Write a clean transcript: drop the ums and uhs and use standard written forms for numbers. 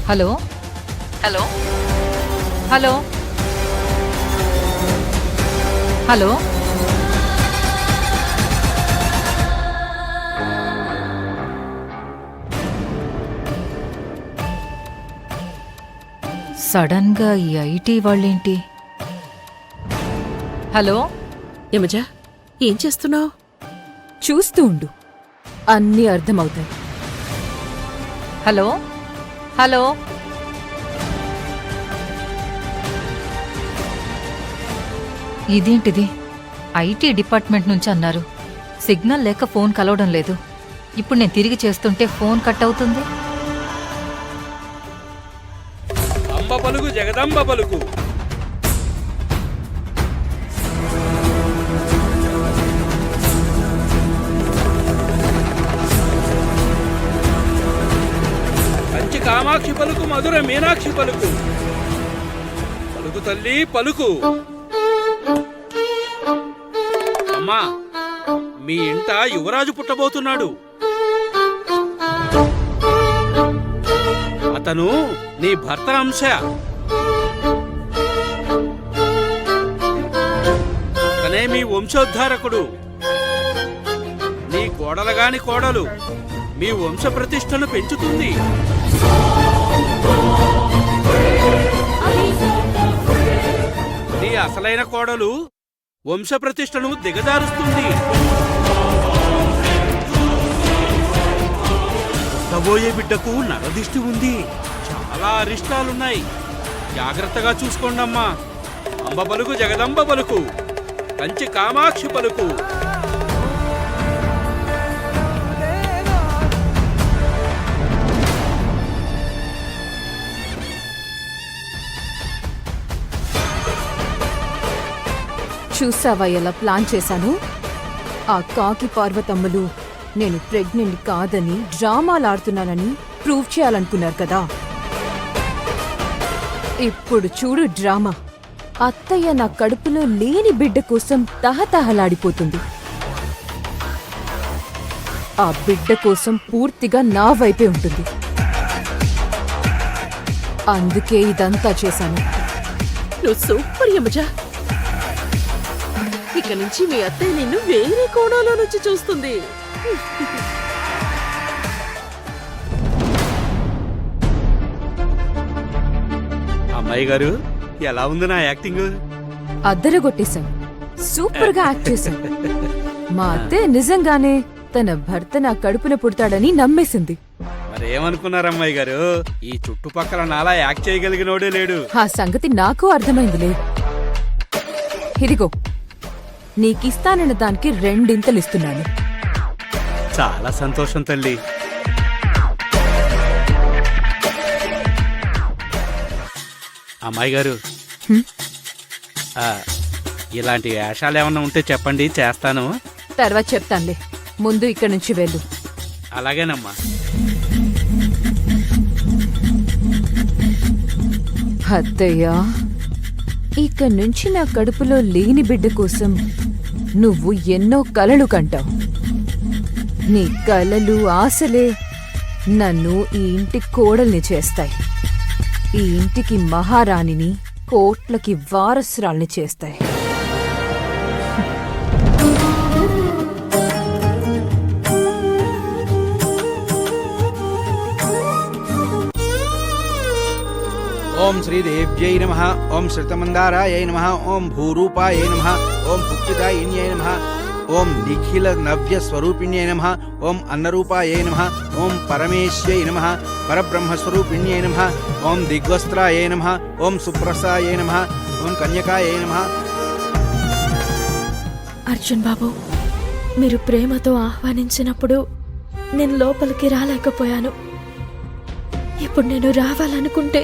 Hello hello hello hello sudden గా ఈ IT వాళ్ళేంటి? హలో యమజ, ఏం చేస్తున్నావు? చూస్తూ ఉండు, అన్నీ అర్థమవుతాయి. హలో హలో ఇదేంటిది? ఐటీ డిపార్ట్మెంట్ నుంచి అన్నారు. సిగ్నల్ లేక ఫోన్ కలవడం లేదు. ఇప్పుడు నేను తిరిగి చేస్తుంటే ఫోన్ కట్ అవుతుంది. అంబ పలుకు జగదంబ పలుకు. కంచి కామాక్షి పలుకు, మధుర మీనాక్షి పలుకు. పలుకు తల్లి పలుకు. అమ్మా, మీ ఇంట యువరాజు పుట్టబోతున్నాడు. అతను నీ భర్త అంశ. అతనే మీ వంశోద్ధారకుడు. నీ కోడలగాని కోడలు మీ వంశ ప్రతిష్టను పెంచుతుంది. నీ అసలైన కోడలు వంశ ప్రతిష్టను దిగజారుస్తుంది. పుట్టబోయే బిడ్డకు నరదిష్టి ఉంది. చాలా అరిష్టాలున్నాయి. జాగ్రత్తగా చూసుకోండమ్మా. అంబ పలుకు జగదంబ పలుకు, కంచి కామాక్షి పలుకు. చూసావా ఎలా ప్లాన్ చేశాను? ఆ కాకి పార్వతమ్మలు నేను ప్రెగ్నెంట్ కాదని, డ్రామాలాడుతున్నానని ప్రూవ్ చేయాలనుకున్నారు కదా. ఇప్పుడు చూడు డ్రామా. అత్తయ్య నా కడుపులో లేని బిడ్డ కోసం తహతహలాడిపోతుంది. ఆ బిడ్డ కోసం పూర్తిగా నా వైపే ఉంటుంది. అందుకే ఇదంతా చేశాను. నువ్వు సూపర్ యమజ. ఇక నుంచి మీ అత్తయ్య నిన్ను వేరే కోణంలో నుంచి చూస్తుంది. అమ్మాయి గారు, ఎలా ఉంది నా యాక్టింగ్? అద్దరగొట్టేశాం. సూపర్ గా యాక్ట్ చేశాం. మా అత్తే నిజంగానే తన భర్త నా కడుపున పుడతాడని నమ్మేసింది. మరేమనుకున్నారమ్మాయి గారు, ఈ చుట్టుపక్కల నాలా యాక్ట్ చేయగలిగినోడే లేడు. ఆ సంగతి నాకు అర్థమైందిలే. ఇదిగో, నీకిస్తానన్న దానికి 2 ఇస్తున్నాను. చాలా సంతోషం తల్లి. అమ్మాయి గారు, ఇలాంటి వేషాలు ఏమన్నా ఉంటే చెప్పండి, చేస్తాను. తర్వాత చెప్తానులే, ముందు ఇక్కడి నుంచి వెళ్ళు. అలాగేనమ్మా. అత్తయ్య, ఇక్కడి నుంచి నా కడుపులో లేని బిడ్డ కోసం నువ్వు ఎన్నో కలలు కంటావు. నీ కలలు, ఆశలే నన్ను ఈ ఇంటి కోడల్ని చేస్తాయి. ఈ ఇంటికి మహారాణిని, కోట్లకి వారసురాల్ని చేస్తాయి. ఓం శ్రీదేవ్యై నమః. ఓం శ్రుతమందారాయై నమః. ఓం భూరూపాయై నమః. ఓం భుక్తిదాయిన్యై నమః. ఓం నిఖిల నవ్య స్వరూపిణ్యై నమః. ఓం అన్నరూపాయై నమః. ఓం పరమేశ్వై నమః. పరబ్రహ్మస్వరూపిణ్యై నమః. ఓం దిగ్వస్త్రాయై నమః. ఓం సుప్రసాయై నమః. ఓం కన్యకాయై నమః. అర్జున్ బాబు, మీరు ప్రేమతో ఆహ్వానించినప్పుడు నేను లోపలికి రాలేకపోయాను. ఇప్పుడు నేను రావాలనుకుంటే